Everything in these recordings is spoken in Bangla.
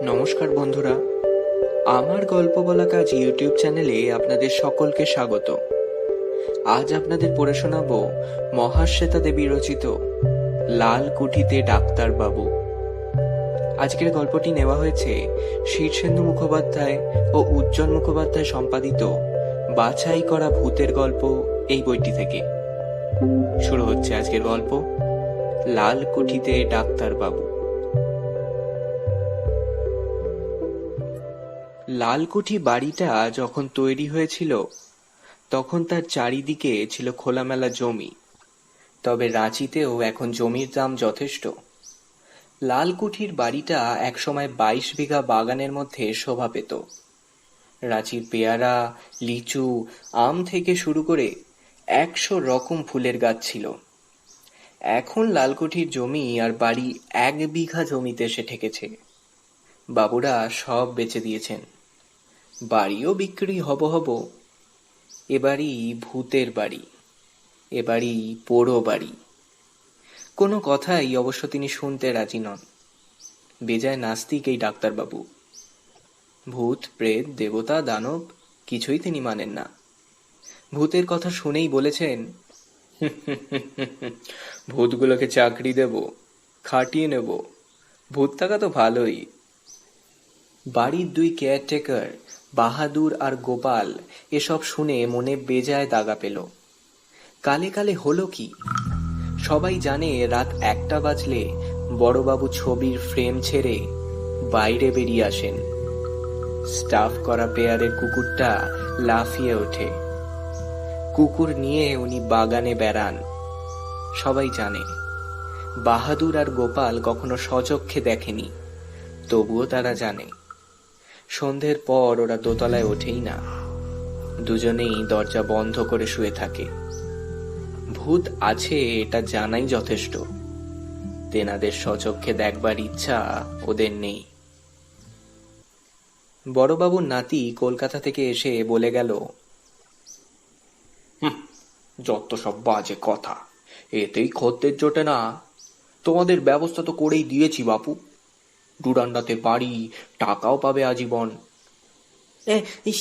নমস্কার বন্ধুরা, আমার গল্প বলা কাজ ইউটিউব চ্যানেলে আপনাদের সকলকে স্বাগত। আজ আপনাদের পড়ে শোনাবো মহাশ্বেতা দেবী রচিত লাল কুঠিতে ডাক্তার বাবু। আজকের গল্পটি নেওয়া হয়েছে শীর্ষেন্দু মুখোপাধ্যায় ও উজ্জ্বল মুখোপাধ্যায় সম্পাদিত বাছাই করা ভূতের গল্প এই বইটি থেকে। শুরু হচ্ছে আজকের গল্প, লাল কুঠিতে ডাক্তার বাবু। লালকুঠি বাড়িটা যখন তৈরি হয়েছিল তখন তার চারিদিকে ছিল খোলামেলা জমি। তবে রাঁচিতেও এখন জমির দাম যথেষ্ট। লালকুঠির বাড়িটা একসময় 22 বিঘা বাগানের মধ্যে শোভা পেত। রাঁচির পেয়ারা, লিচু, আম থেকে শুরু করে 100 রকম ফুলের গাছ ছিল। এখন লালকুঠির জমি আর বাড়ি 1 বিঘা জমিতে এসে ঠেকেছে। বাবুরা সব বেচে দিয়েছেন, বাড়িও বিক্রি হব। এবারই ভূতের বাড়ি, এবারই পোড়ো বাড়ি। কোনো কথাই অবশ্য তিনি শুনতে রাজি নন। বেজায় নাস্তিক এই ডাক্তারবাবু। ভূত, প্রেত, দেবতা, দানব কিছুই তিনি মানেন না। ভূতের কথা শুনেই বলেছেন, ভূতগুলোকে চাকরি দেব, খাটিয়ে নেব, ভূত থাকা তো ভালোই। বাড়ির 2 কেয়ারটেকার বাহাদুর আর গোপাল এসব শুনে মনে বেজায় দাগা পেল। কালে কালে হলো কি, সবাই জানে রাত 1টা বাজলে বড়বাবু ছবির ফ্রেম ছেড়ে বাইরে বেরিয়ে আসেন। স্টাফ করা পেয়ারের কুকুরটা লাফিয়ে ওঠে। কুকুর নিয়ে উনি বাগানে বেড়ান। সবাই জানে বাহাদুর আর গোপাল কখনো স্বচক্ষে দেখেনি, তবুও তারা জানে। সন্ধ্যের পর ওরা দোতলায় ওঠেই না, দুজনেই দরজা বন্ধ করে শুয়ে থাকে। ভূত আছে এটা জানাই যথেষ্ট, তেনাদের স্বচক্ষে দেখবার ইচ্ছা ওদের নেই। বড়বাবুর নাতি কলকাতা থেকে এসে বলে গেল, যত সব বাজে কথা, এতেই খদ্দের জোটে না। তোমাদের ব্যবস্থা তো করেই দিয়েছি বাপু, ডুরান্ডাতে বাড়ি, টাকাও পাবে আজীবন।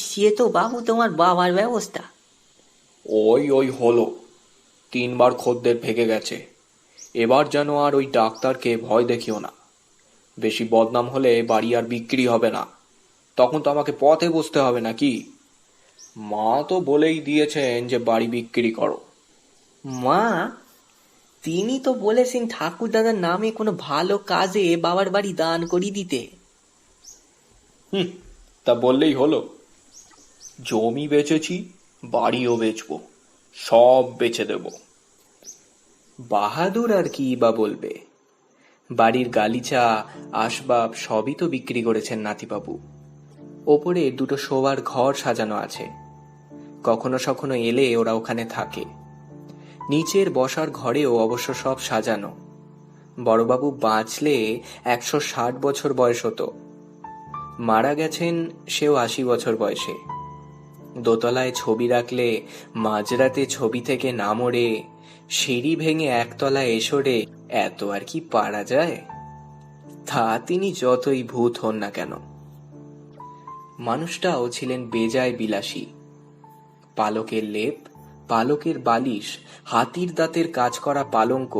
সে তো বাবু তোমার বাবার ব্যবস্থা। ওই হলো, 3 বার খদ্দের ভেগে গেছে। এবার যেন আর ওই ডাক্তারকে ভয় দেখিও না। বেশি বদনাম হলে বাড়ি আর বিক্রি হবে না, তখন তো আমাকে পথে বসতে হবে নাকি। মা তো বলেই দিয়েছেন যে বাড়ি বিক্রি করো। মা? তিনি তো বলেছেন ঠাকুর দাদার নামে কোনো ভালো কাজে বাবার বাড়ি দান করিয়ে দিতে। তা বললেই হলো। জমি বেচেছি, বাড়িও বেচবো, সব বেচে দেব। বাহাদুর আর কি বা বলবে, বাড়ির গালিচা, আসবাব সবই তো বিক্রি করেছেন নাতিবাবু। ওপরে 2টো শোবার ঘর সাজানো আছে, কখনো সখনো এলে ওরা ওখানে থাকে। নিচের বসার ঘরেও অবশ্য সব সাজানো। বড়বাবু বাঁচলে 160 বছর বয়স হতো, মারা গেছেন সেও 80 বছর বয়সে। দোতলায় ছবি রাখলে মাঝরাতে ছবি থেকে না মরে সিঁড়ি ভেঙে একতলায় এসরে এত আর কি পারা যায়। তা তিনি যতই ভূত হন না কেন। মানুষটাও ছিলেন বেজায় বিলাসী। পালকের লেপ, পালকের বালিশ, হাতির দাঁতের কাজ করা পালঙ্ক,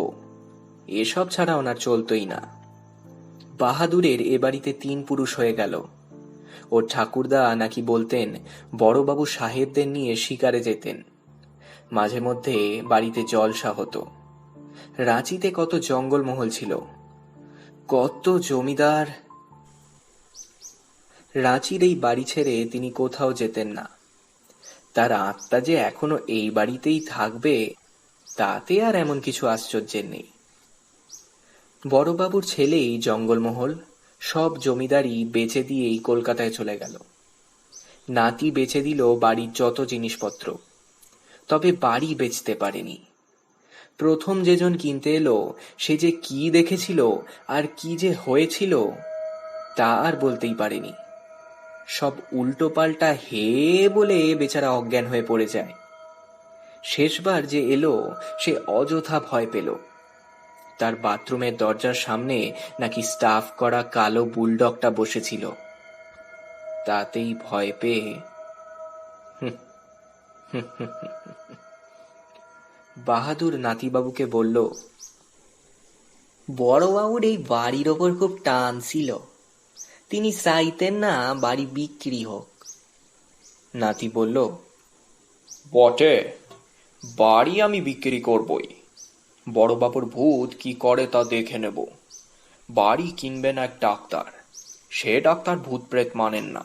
এসব ছাড়া ওনার চলতই না। বাহাদুরের এ বাড়িতে 3 পুরুষ হয়ে গেল। ওর ঠাকুরদা নাকি বলতেন বড়বাবু সাহেবদের নিয়ে শিকারে যেতেন। মাঝে মধ্যে বাড়িতে জলসা হতো। রাঁচিতে কত জঙ্গলমহল ছিল, কত জমিদার। রাঁচির এই বাড়ি ছেড়ে তিনি কোথাও যেতেন না। তার আত্মা যে এখনো এই বাড়িতেই থাকবে তাতে আর এমন কিছু আশ্চর্যের নেই। বড়বাবুর ছেলেই জঙ্গলমহল, সব জমিদারি বেচে দিয়েই কলকাতায় চলে গেল। নাতি বেচে দিল বাড়ির যত জিনিসপত্র, তবে বাড়ি বেচতে পারেনি। প্রথম যেজন কিনতে এলো সে যে কি দেখেছিল আর কি যে হয়েছিল তা আর বলতেই পারেনি। সব উল্টো পাল্টা হে বলে বেচারা অজ্ঞান হয়ে পড়ে যায়। শেষবার যে এলো সে অযথা ভয় পেল। তার বাথরুমের দরজার সামনে নাকি স্টাফ করা কালো বুলডগটা বসেছিল। তাতেই ভয় পেয়ে বাহাদুর নাতিবাবুকে বলল, বড়বাবুর এই বাড়ির ওপর খুব টান ছিল, তিনি চাইতেন না বাড়ি বিক্রি হোক। নাতি বলল, বটে, বাড়ি আমি বিক্রি করবই। বড়বাবুর ভূত কি করে তা দেখে নেব। বাড়ি কিনবেন এক ডাক্তার, সে ডাক্তার ভূত প্রেত মানেন না।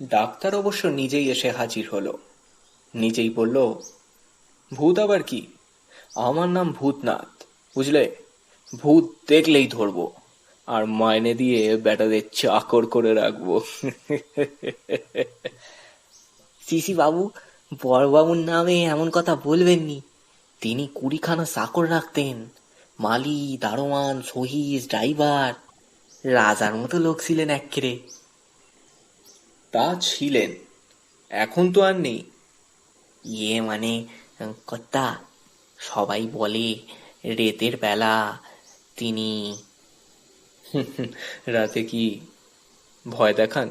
ডাক্তার অবশ্য নিজেই এসে হাজির হলো। নিজেই বলল, ভূত আবার কি, আমার নাম ভূতনাথ, বুঝলে, ভূত দেখলেই ধরবো, আর মাইনে দিয়ে বেটাদের চাকর করে রাখবো। সিসি বাবু, বড়বাবুর নামে এমন কথা বলবেন নি। তিনি 20খানা চাকর রাখতেন, মালি, দারোয়ান, সহিস, ড্রাইভার, রাজার মতো লোক ছিলেন এক্কেরে। তা ছিলেন, এখন তো আর নেই। মানে কর্তা, সবাই বলে রেতের বেলা তিনি রাতে কি ভয় দেখান?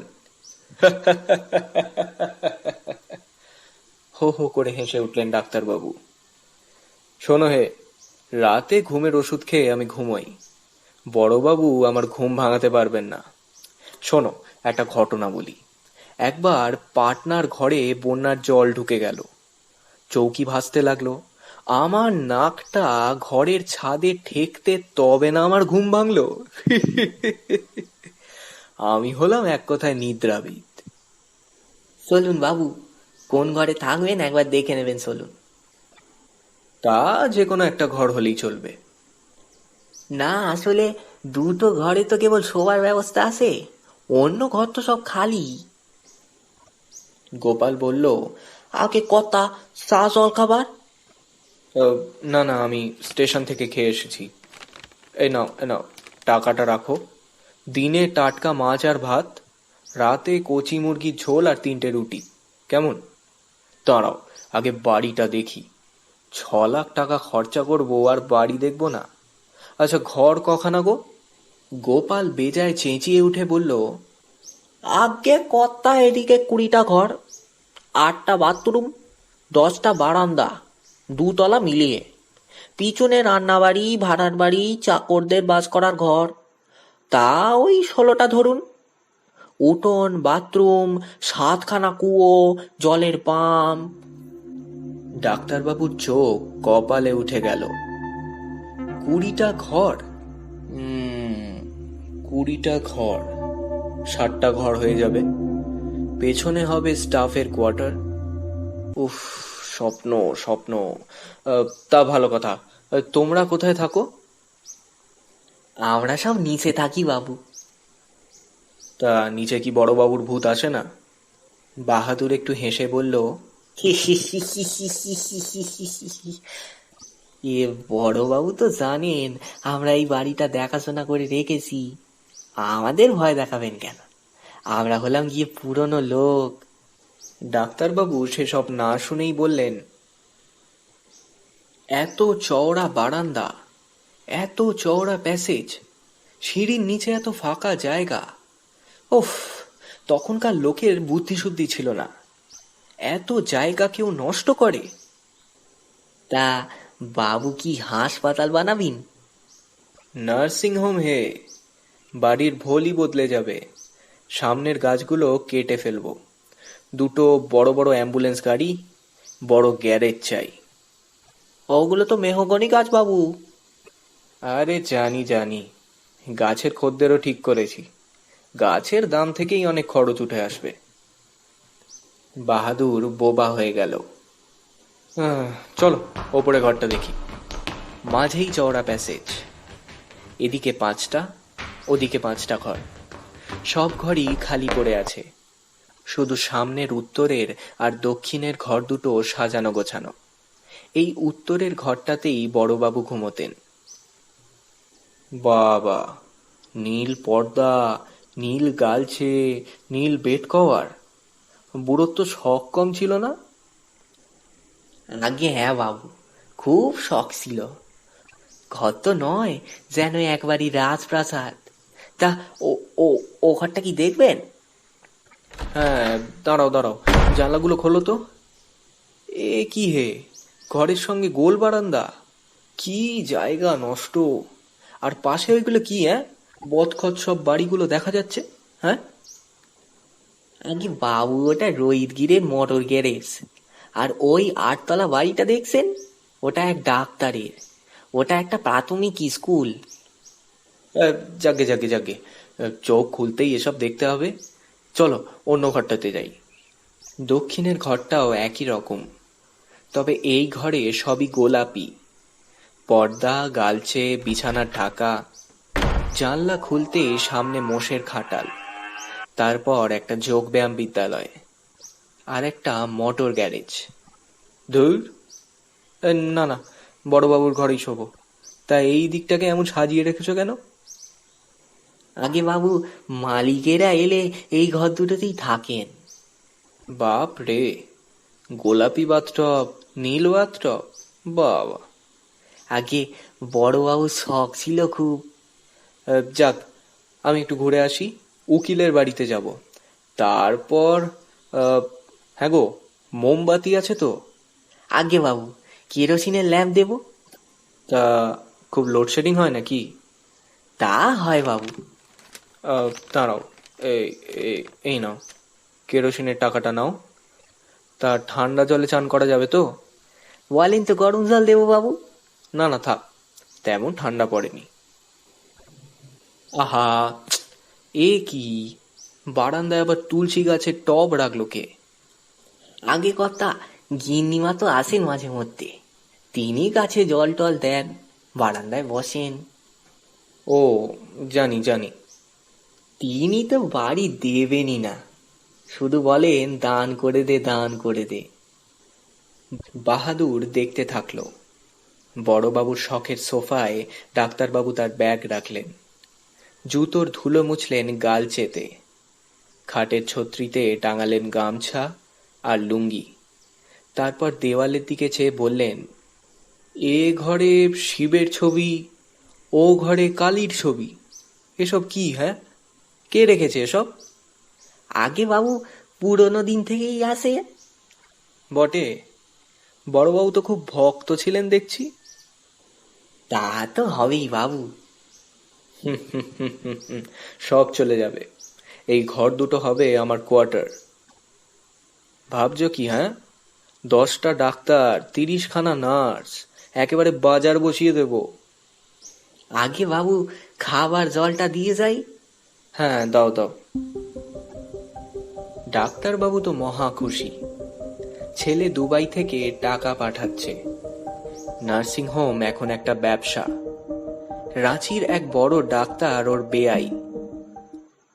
হো হো করে হেসে উঠলেন ডাক্তারবাবু। শোনো হে, রাতে ঘুমের ওষুধ খেয়ে আমি ঘুমোই, বড়বাবু আমার ঘুম ভাঙাতে পারবেন না। শোনো, একটা ঘটনা বলি। একবার পাটনার ঘরে বন্যার জল ঢুকে গেল, চৌকি ভাসতে লাগলো, আমার নাকটা ঘরের ছাদে ঠেকতে তবে না আমার ঘুম ভাঙলো। আমি হলাম এক কথায় নিদ্রাবিদ। চলুন বাবু, কোন ঘরে থাকবেন একবার দেখে নেবেন, চলুন। তা যে কোনো একটা ঘর হলেই চলবে। না, আসলে দুটো ঘরে তো কেবল শোবার ব্যবস্থা আছে, অন্য ঘর তো সব খালি। গোপাল বলল, আগে কথা, চা জল খাবার? না না, আমি স্টেশন থেকে খেয়ে এসেছি। এই নাও, এ নাও, টাকাটা রাখো। দিনে টাটকা মাছ আর ভাত, রাতে কচি মুরগির ঝোল আর 3টে রুটি। কেমন? দাঁড়াও, আগে বাড়িটা দেখি। 6 লাখ টাকা খরচা করবো আর বাড়ি দেখবো না? আচ্ছা, ঘর কখানা গো? গোপাল বেজায় চেঁচিয়ে উঠে বলল, আগে কথা, এদিকে 20টা ঘর, 8টা বাথরুম, 10টা বারান্দা, 2 তলা মিলিয়ে। পিছনে রান্নাবাড়ি, ভাড়ার বাড়ি, চাকরদের বাস করার ঘর, তা ওই 16টা ধরুন। উঠোন, বাথরুম, 7খানা কুয়ো, জলের পাম্প। ডাক্তারবাবুর চোখ কপালে উঠে গেল। 20টা ঘর? 20টা ঘর, 60টা ঘর হয়ে যাবে। পেছনে হবে স্টাফের কোয়ার্টার। উফ, স্বপ্ন স্বপ্ন। তা ভালো কথা, তোমরা কোথায় থাকো? আমরা সব নিচে থাকি বাবু। তা নিচে কি বড়বাবুর ভূত আসে না? বাহাদুর একটু হেসে বলল, বড়বাবু তো জানেন আমরা এই বাড়িটা দেখাশোনা করে রেখেছি, আমাদের ভয় দেখাবেন কেন? আমরা হলাম গিয়ে পুরনো লোক। ডাক্তারবাবু সেসব না শুনেই বললেন, এত চওড়া বারান্দা, এত চওড়া প্যাসেজ, সিঁড়ির নিচে এত ফাঁকা জায়গা। উফ, তখনকার লোকের বুদ্ধিশুদ্ধি ছিল না, এত জায়গা কেউ নষ্ট করে? তা বাবু কি হাসপাতাল বানাবেন? নার্সিং হোম হে, বাড়ির ভোলই বদলে যাবে। সামনের গাছগুলো কেটে ফেলবো, 2টো বড় বড় অ্যাম্বুলেন্স গাড়ি, বড় গ্যারেজ চাই। ওগুলো তো মেহগনি গাছ বাবু। আরে জানি জানি, গাছের খদ্দেরও ঠিক করেছি, গাছের দাম থেকেই অনেক খরচ উঠে আসবে। বাহাদুর বোবা হয়ে গেল। চলো ওপরে ঘরটা দেখি। মাঝেই চওড়া প্যাসেজ, এদিকে 5টা, ওদিকে 5টা ঘর, সব ঘরই খালি পড়ে আছে, শুধু সামনের উত্তরের আর দক্ষিণের ঘর দুটো সাজানো গোছানো। এই উত্তরের ঘরটাতেই বড়বাবু ঘুমোতেন। বাবা, নীল পর্দা, নীল গালছে, নীল বেড কভার, বুড়োর তো শখ কম ছিল না? আগে হ্যাঁ বাবু, খুব শখ ছিল। ঘর তো নয়, যেন একবারই রাজপ্রাসাদ। তা ও ও ও ঘরটা কি দেখবেন? হ্যাঁ, দাঁড়াও দাঁড়াও, জানলাগুলো খোলো তো। এ কি হে, ঘরের সঙ্গে গোল বারান্দা! কি জায়গা নষ্ট! আর পাশে ওইগুলো কি, হ্যাঁ? বদখত সব বাড়িগুলো দেখা যাচ্ছে। হ্যাঁ, আগে বাবু, ওটা রোহিতগিরের মোটর গ্যারেজ। আর ওই 8 তলা বাড়িটা দেখছেন, ওটা এক ডাক্তারের। ওটা একটা প্রাথমিক স্কুল। যাকে যাকে যাকে, চোখ খুলতেই এসব দেখতে হবে। চলো অন্য ঘরটাতে যাই। দক্ষিণের ঘরটাও একই রকম, তবে এই ঘরে সবই গোলাপি। পর্দা, গালছে, বিছানার ঢাকা। জানলা খুলতে সামনে মোষের খাটাল, তারপর একটা যোগব্যায়াম বিদ্যালয়, আর একটা মোটর গ্যারেজ। ধুর, না না, বড়বাবুর ঘরেই শোবো। তা এই দিকটাকে এমন সাজিয়ে রেখেছো কেন? আগে বাবু, মালিকেরা এলে এই ঘর দুটোতেই থাকেন। বাপ রে, গোলাপি বাথটব, নীল বাথটব, বাবা! আগে বড়বাবুর শখ ছিল খুব। যাক, আমি একটু ঘুরে আসি, উকিলের বাড়িতে যাব। তারপর আহ, হ্যাঁ গো, মোমবাতি আছে তো? আগে বাবু, কেরোসিনের ল্যাম্প দেব। তা খুব লোডশেডিং হয় নাকি? তা হয় বাবু। দাঁড়াও, এই এই নাও, কেরোসিনের টাকাটা নাও। তা ঠান্ডা জলে চান করা যাবে তো? বলেন তো গরম জল দেবো বাবু? না না, থাক, তেমন ঠান্ডা পড়েনি। আহা, এ কি, বারান্দায় আবার তুলসী গাছের টব রাখলো কে? আগে কথা, গিন্নিমা তো আসেন মাঝে মধ্যে। তিনি গাছে জল টল দেন, বারান্দায় বসেন। ও, জানি জানি। তিনি তো বাড়ি দেবেনই না, শুধু বলেন দান করে দে, দান করে দে। বাহাদুর দেখতে থাকলো। বড়বাবুর শখের সোফায় ডাক্তারবাবু তার ব্যাগ রাখলেন, জুতোর ধুলো মুছলেন গালচেতে, খাটের ছত্রিতে টাঙালেন গামছা আর লুঙ্গি। তারপর দেওয়ালের দিকে চেয়ে বললেন, এ ঘরে শিবের ছবি, ও ঘরে কালীর ছবি, এসব কি, হ্যাঁ? কে রেখেছে এসব? আগে বাবু, পুরনো দিন থেকেই আসে। বটে, বড়বাবু তো খুব ভক্ত ছিলেন দেখছি। তা তো হবেই বাবু। সব চলে যাবে, এই ঘর দুটো হবে আমার কোয়ার্টার। ভাবছো কি, হ্যাঁ? 10টা ডাক্তার, 30খানা নার্স, একেবারে বাজার বসিয়ে দেব। আগে বাবু, খাবার জলটা দিয়ে যাই। হ্যাঁ, দাও দাও। ডাক্তারবাবু তো মহা খুশি। ছেলে দুবাই থেকে টাকা পাঠাচ্ছে। নার্সিংহোম এখন একটা ব্যবসা। রাঁচির এক বড় ডাক্তার ওর বেয়াই,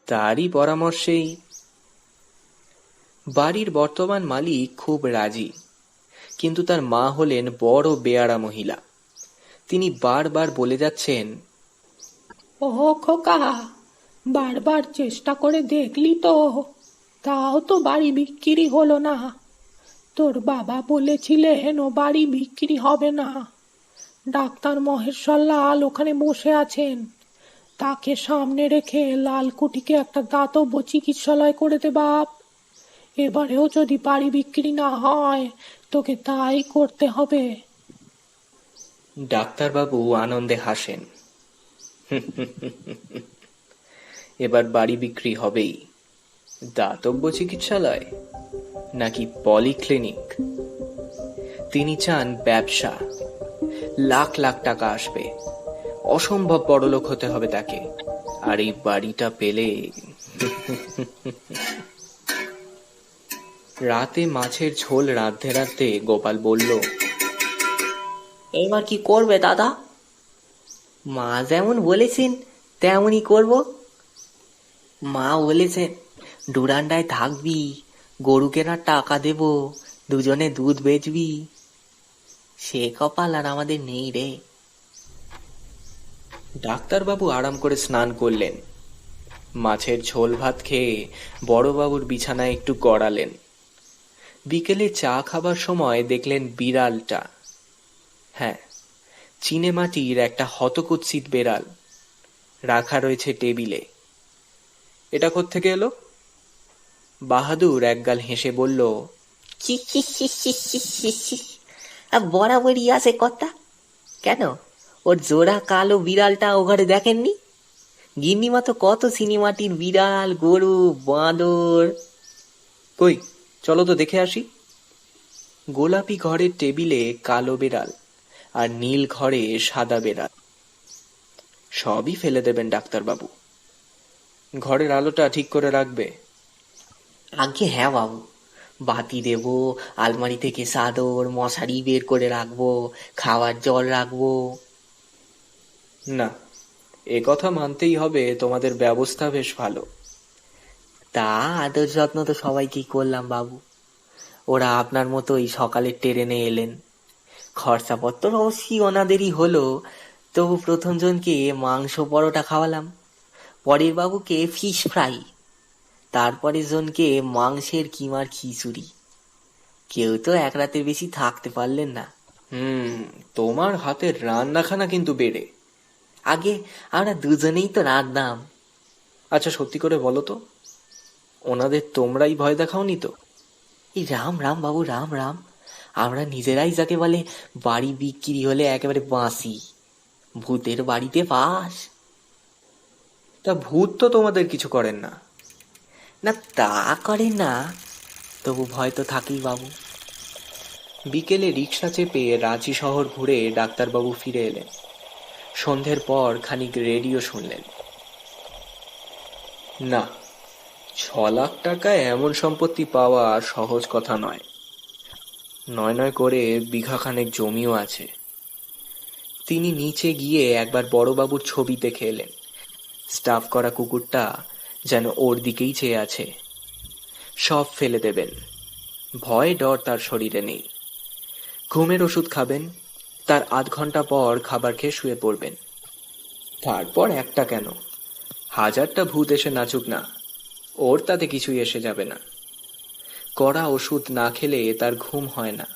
তারই পরামর্শেই। বাড়ির বর্তমান মালিক খুব রাজি, কিন্তু তার মা হলেন বড় বেয়াড়া মহিলা। তিনি বারবার বলে যাচ্ছেন, ও খোকা, বারবার চেষ্টা করে দেখলি তো, তাও তো বাড়ি বিক্রি হলো না। তোর বাবা বলেছিলেন ও বাড়ি বিক্রি হবে না। ডাক্তার মহেশ্বর লাল ওখানে বসে আছেন, তাকে সামনে রেখে লালকুঠিকে একটা দাতব্য চিকিৎসালয় করে দে বাপ। এবারেও যদি বাড়ি বিক্রি না হয়, তোকে তাই করতে হবে। ডাক্তারবাবু আনন্দে হাসেন। এবার বাড়ি বিক্রি হবেই। দাতব্য চিকিৎসালয় নাকি পলিক্লিনিক? তিনি চান ব্যবসা, লাখ লাখ টাকা আসবে, অসম্ভব বড়লোক হতে হবে তাকে। আর এই বাড়িটা পেলে। রাতে মাছের ঝোল রাঁধতে রাঁধতে গোপাল বলল, এবার কি করবে দাদা? মা যেমন বলেছেন তেমনই করব। মা বলেছেন ডুরান্ডায় থাকবি, গরু কেনার টাকা দেব, দুজনে দুধ বেচবি। সে কপাল আর আমাদের নেই রে। ডাক্তারবাবু আরাম করে স্নান করলেন, মাছের ঝোল ভাত খেয়ে বড়বাবুর বিছানায় একটু গড়ালেন। বিকেলে চা খাবার সময় দেখলেন বিড়ালটা, হ্যাঁ, চীনেমাটির একটা হতকুৎসিত বেড়াল রাখা রয়েছে টেবিলে। এটা কোত্থেকে এলো? বাহাদুর একগাল হেসে বলল, ছি ছি ছি ছি ছি ছি ছি। বরাবরই আসে কথা। কেন, ওর জোড়া কালো বিড়ালটা ও ঘরে দেখেননি? গিন্নিমা তো কত সিনেমাটির বিড়াল, গরু, বাঁদর। কই, চলো তো দেখে আসি। গোলাপি ঘরের টেবিলে কালো বেড়াল আর নীল ঘরে সাদা বেড়াল। সবই ফেলে দেবেন ডাক্তারবাবু। ঘরের আলোটা ঠিক করে রাখবে। আগে হ্যাঁ বাবু, বাতি দেবো, আলমারি থেকে চাদর মশারি বের করে রাখবো, খাওয়ার জল রাখবো। না, এ কথা মানতেই হবে, তোমাদের ব্যবস্থা বেশ ভালো। তা আদর যত্ন তো সবাইকেই করলাম বাবু। ওরা আপনার মতোই সকালের ট্রেনে এলেন। খরচাপত্র অবশ্যই ওনাদেরই হলো, তবু প্রথম জনকে মাংস পরোটা খাওয়ালাম, পরের বাবুকে ফিশ ফ্রাই, তারপরের জনকে মাংসের কিমার খিচুড়ি। কেউ তো এক রাতের বেশি থাকতে পারলেন না। তোমার হাতের রান্নাখানা কিন্তু বেড়ে। আগে আমরা দুজনেই তো রাঁধতাম। আচ্ছা, সত্যি করে বলো তো, ওনাদের তোমরাই ভয় দেখাওনি তো? এই রাম রাম বাবু, রাম রাম। আমরা নিজেরাই যাকে বলে বাড়ি বিক্রি হলে একেবারে বাঁশি, ভূতের বাড়িতে বাস। তা ভূত তো তোমাদের কিছু করেন না? না তা করে না, তবু ভয় তো থাকেই বাবু। বিকেলে রিকশা চেপে রাঁচি শহর ঘুরে ডাক্তারবাবু ফিরে এলেন। সন্ধ্যের পর খানিক রেডিও শুনলেন। না, 6 লাখ টাকায় এমন সম্পত্তি পাওয়া সহজ কথা নয়। নয় নয় করে বিঘাখানেক জমিও আছে। তিনি নিচে গিয়ে একবার বড়বাবুর ছবি দেখে এলেন। স্টাফ করা কুকুরটা যেন ওর দিকেই চেয়ে আছে। সব ফেলে দেবেন, ভয় ডর তার শরীরে নেই। ঘুমের ওষুধ খাবেন, তার আধ ঘন্টা পর খাবার খেয়ে শুয়ে পড়বেন। তারপর একটা কেন, 1000টা ভূত এসে নাচুক না, ওর তাতে কিছুই এসে যাবে না। কড়া ওষুধ না খেলে তার ঘুম হয় না।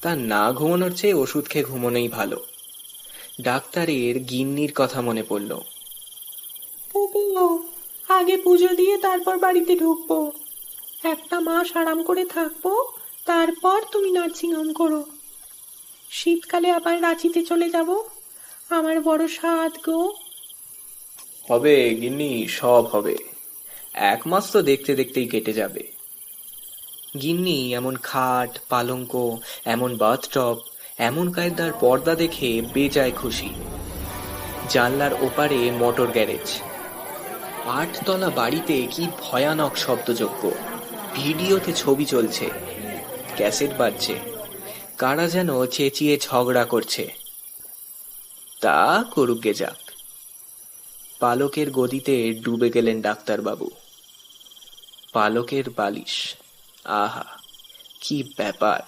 তার না ঘুমানোর চেয়ে ওষুধ খেয়ে ঘুমানোই ভালো। ডাক্তারের গিন্নির কথা মনে পড়ল। পুপু, আগে পুজো দিয়ে তারপর বাড়িতে ঢুকবো। 1 মাস আরাম করে থাকবো, তারপর তুমি নার্সিংহোম করো। শীতকালে আবার রাঁচিতে চলে যাব। আমার বড় সাধ গো। হবে গিন্নি, সব হবে। 1 মাস তো দেখতে দেখতেই কেটে যাবে। গিন্নি এমন খাট পালঙ্ক, এমন বাথটব, এমন কায়দার পর্দা দেখে বেজায় খুশি। জানলার ওপারে মোটর গ্যারেজ। 8 তলা বাড়িতে কি ভয়ানক শব্দযজ্ঞ। ভিডিওতে ছবি চলছে, ক্যাসেট বাজছে, কারা যেন চেঁচিয়ে ঝগড়া করছে। তা করুক গে যাক। পালকের গদিতে ডুবে গেলেন ডাক্তারবাবু। পালকের বালিশ, আহা কি ব্যাপার!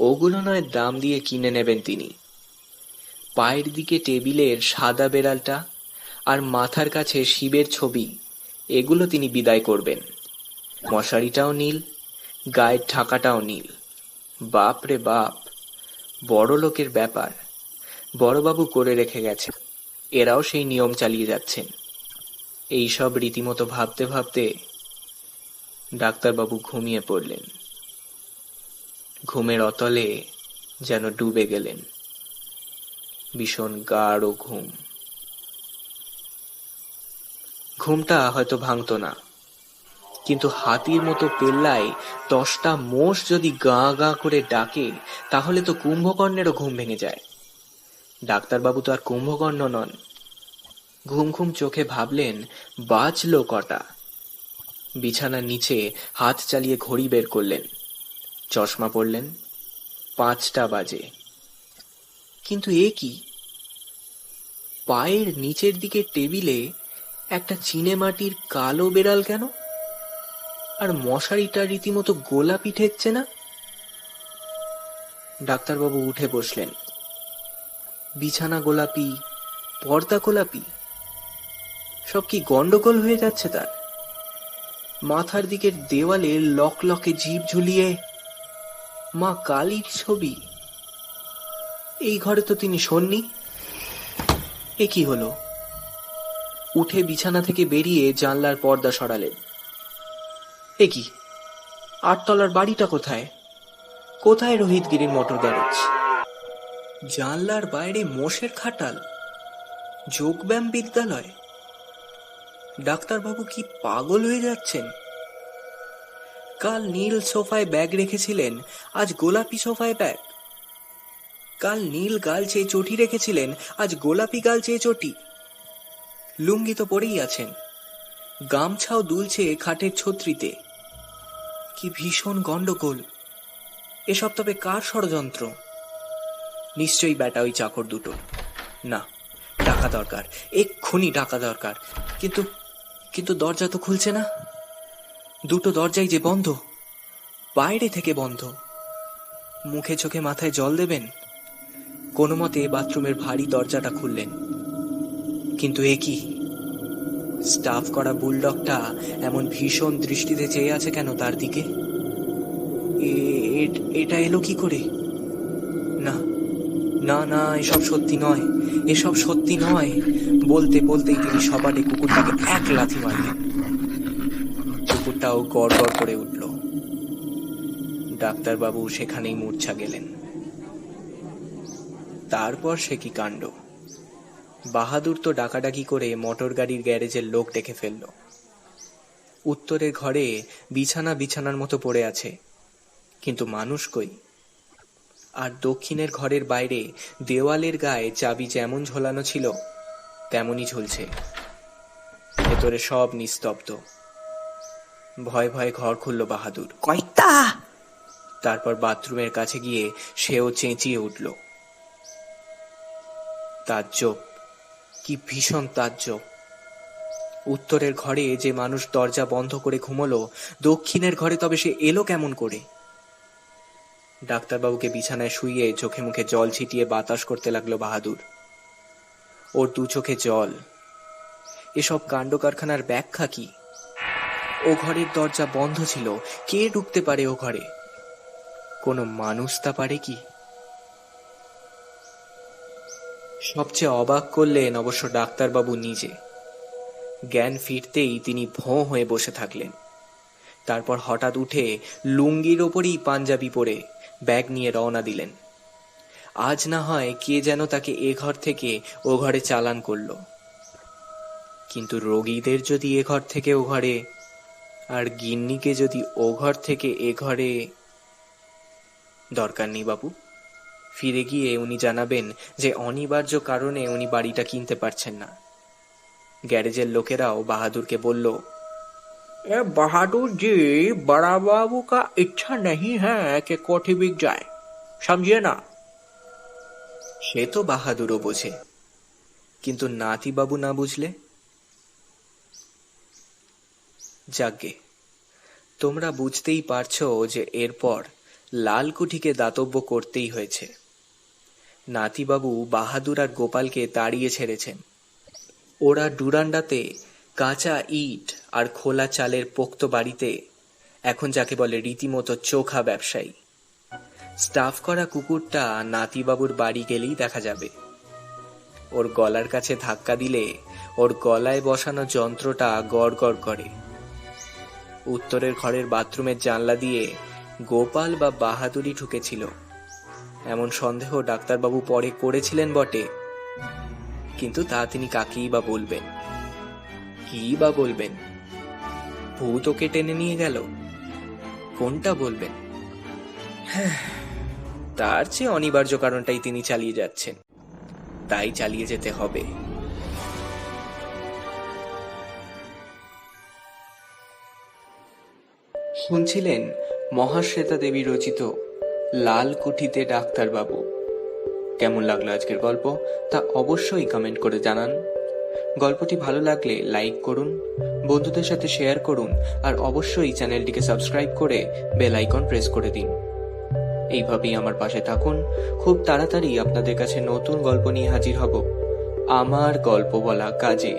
ওগুলো নয় দাম দিয়ে কিনে নেবেন তিনি। পায়ের দিকে টেবিলের সাদা বেড়ালটা আর মাথার কাছে শিবের ছবি, এগুলো তিনি বিদায় করবেন। মশারিটাও নীল, গায়ের ঢাকাটাও নীল। বাপ রে বাপ, বড় লোকের ব্যাপার। বড়বাবু করে রেখে গেছে, এরাও সেই নিয়ম চালিয়ে যাচ্ছেন। এইসব রীতিমতো ভাবতে ভাবতে ডাক্তারবাবু ঘুমিয়ে পড়লেন। ঘুমের অতলে যেন ডুবে গেলেন। ভীষণ গাঢ় ঘুম। ঘুমটা হয়তো ভাঙত না, কিন্তু হাতির মতো পেল্লায় 10টা মোষ যদি গাঁ গাঁ করে ডাকে, তাহলে তো কুম্ভকর্ণেরও ঘুম ভেঙে যায়। ডাক্তারবাবু তো আর কুম্ভকর্ণ নন। ঘুম ঘুম চোখে ভাবলেন, বাজলো কটা? বিছানার নিচে হাত চালিয়ে ঘড়ি বের করলেন। চশমা পরলেন, 5টা বাজে। কিন্তু এ কি? পায়ের নিচের দিকে টেবিলে একটা চীনেমাটির কালো বেড়াল কেন? আর মশারিটা রীতিমতো গোলাপি ঠেকছে না। ডাক্তারবাবু উঠে বসলেন। বিছানা গোলাপি, পর্দা গোলাপি, সব কি গন্ডগোল হয়ে যাচ্ছে তার? মাথার দিকের দেওয়ালে লকলকে জিভ ঝুলিয়ে মা কালীর ছবি। এই ঘরে তো তিনি শোননি। এ কি হলো? উঠে বিছানা থেকে বেরিয়ে জানলার পর্দা সরালেন। এ কি, 8 তলার বাড়িটা কোথায়? কোথায় রোহিতগিরির মোটর গ্যারেজ? জানলার বাইরে মোষের খাটাল, যোগব্যায়াম বিদ্যালয়। ডাক্তারবাবু কি পাগল হয়ে যাচ্ছেন? কাল নীল সোফায় ব্যাগ রেখেছিলেন, আজ গোলাপি সোফায় ব্যাগ। কাল নীল গালচে চটি রেখেছিলেন, আজ গোলাপি গালচে চটি। লুঙ্গি তো পরেই আছেন, গামছাও দুলছে খাটের ছত্রিতে। কি ভীষণ গন্ডগোল! এসব তবে কার ষড়যন্ত্র? নিশ্চয়ই ব্যাটা ওই চাকর দুটো। না, টাকা দরকার, এক্ষুনি টাকা দরকার। কিন্তু কিন্তু দরজা তো খুলছে না। দুটো দরজাই যে বন্ধ, বাইরে থেকে বন্ধ। মুখে চোখে মাথায় জল দেবেন, কোনো মতে বাথরুমের ভারী দরজাটা খুললেন। কিন্তু এ কি, স্টাফ করা বুলডগটা এমন ভীষণ দৃষ্টিতে চেয়ে আছে কেন তার দিকে? এটা এলো কি করে? না না না, এসব সত্যি নয়, এসব সত্যি নয়। বলতে বলতেই তিনি সপাটে কুকুরটাকে এক লাথি মারলেন। কুকুরটাও গড় গড় করে উঠল। ডাক্তারবাবু সেখানেই মূর্ছা গেলেন। তারপর সে কি কাণ্ড! বাহাদুর তো ডাকাডাকি করে মোটর গাড়ির গ্যারেজের লোক ডেকে ফেলল। উত্তরের ঘরে বিছানা বিছানার মতো পড়ে আছে, কিন্তু মানুষ কই? আর দক্ষিণের ঘরের বাইরে দেওয়ালের গায়ে চাবি যেমন ঝোলানো ছিল তেমনই ঝুলছে। ভেতরে সব নিস্তব্ধ। ভয়ে ভয়ে ঘর খুলল বাহাদুর। কয়টা? তারপর বাথরুমের কাছে গিয়ে সেও চেঁচিয়ে উঠল। তাজ্জব, কি ভীষণ তাজ্জব! উত্তরের ঘরে যে মানুষ দরজা বন্ধ করে ঘুমোলো, দক্ষিণের ঘরে তবে সে এলো কেমন করে? ডাক্তারবাবুকে বিছানায় শুইয়ে চোখে মুখে জল ছিটিয়ে বাতাস করতে লাগলো বাহাদুর। ওর দু চোখে জল। এসব কাণ্ড কারখানার ব্যাখ্যা কি? ও ঘরের দরজা বন্ধ ছিল, কে ঢুকতে পারে ও ঘরে? কোনো মানুষ তা পারে কি? সবচেয়ে অবাক করলেন অবশ্য ডাক্তারবাবু নিজে। জ্ঞান ফিরতেই তিনি ভোঁ হয়ে বসে থাকলেন। তারপর হঠাৎ উঠে লুঙ্গির ওপরই পাঞ্জাবি পরে ব্যাগ নিয়ে রওনা দিলেন। আজ না হয় কে যেন তাকে এ ঘর থেকে ও ঘরে চালান করলো, কিন্তু রোগীদের যদি এ ঘর থেকে ও ঘরে, আর গিন্নিকে যদি ও ঘর থেকে এ ঘরে। দরকার নেই বাবু। ফিরে গিয়ে উনি জানাবেন যে অনিবার্য কারণে উনি বাড়িটা কিনতে পারছেন না। গ্যারেজের লোকেরাও বাহাদুরকে বলল, बहादुर जी, बड़ा बाबू का इच्छा नहीं है कि कोठी बिक जाए, समझिए ना। সে তো বাহাদুরও বোঝে, কিন্তু নাতিবাবু না বুঝলে? যাগ্গে, তোমরা বুঝতেই পারছো যে এরপর লালকুঠিকে দাতব্য করতেই হয়েছে। নাতিবাবু বাহাদুর আর গোপালকে তাড়িয়ে ছেড়েছেন। ওরা ডুরান্ডাতে কাঁচা ইট আর খোলা চালের পোক্ত বাড়িতে এখন যাকে বলে রীতিমতো চোখা ব্যবসায়ী। স্টাফ করা কুকুরটা নাতিবাবুর বাড়ি গেলেই দেখা যাবে। ওর গলার কাছে ধাক্কা দিলে ওর গলায় বসানো যন্ত্রটা গড় গড় করে। উত্তরের ঘরের বাথরুমের জানলা দিয়ে গোপাল বা বাহাদুরই ঢুকেছিল এমন সন্দেহ ডাক্তারবাবু পরে করেছিলেন বটে, কিন্তু তা তিনি কাকেই বা বলবেন? কি বা বলবেন? ভূত ওকে টেনে নিয়ে গেল, কোনটা বলবেন? তার চেয়ে অনিবার্য কারণটাই তিনি চালিয়ে যাচ্ছেন, তাই চালিয়ে যেতে হবে। শুনছিলেন মহাশ্বেতা দেবী রচিত লালকুঠিতে ডাক্তারবাবু। কেমন লাগলো আজকের গল্প তা অবশ্যই কমেন্ট করে জানান। গল্পটি ভালো লাগলে লাইক করুন, বন্ধুদের সাথে শেয়ার করুন, আর অবশ্যই চ্যানেলটিকে সাবস্ক্রাইব করে বেল আইকন প্রেস করে দিন। এইভাবেই আমার পাশে থাকুন। খুব তাড়াতাড়ি আপনাদের কাছে নতুন গল্প নিয়ে হাজির হব আমার গল্প বলা কাজে।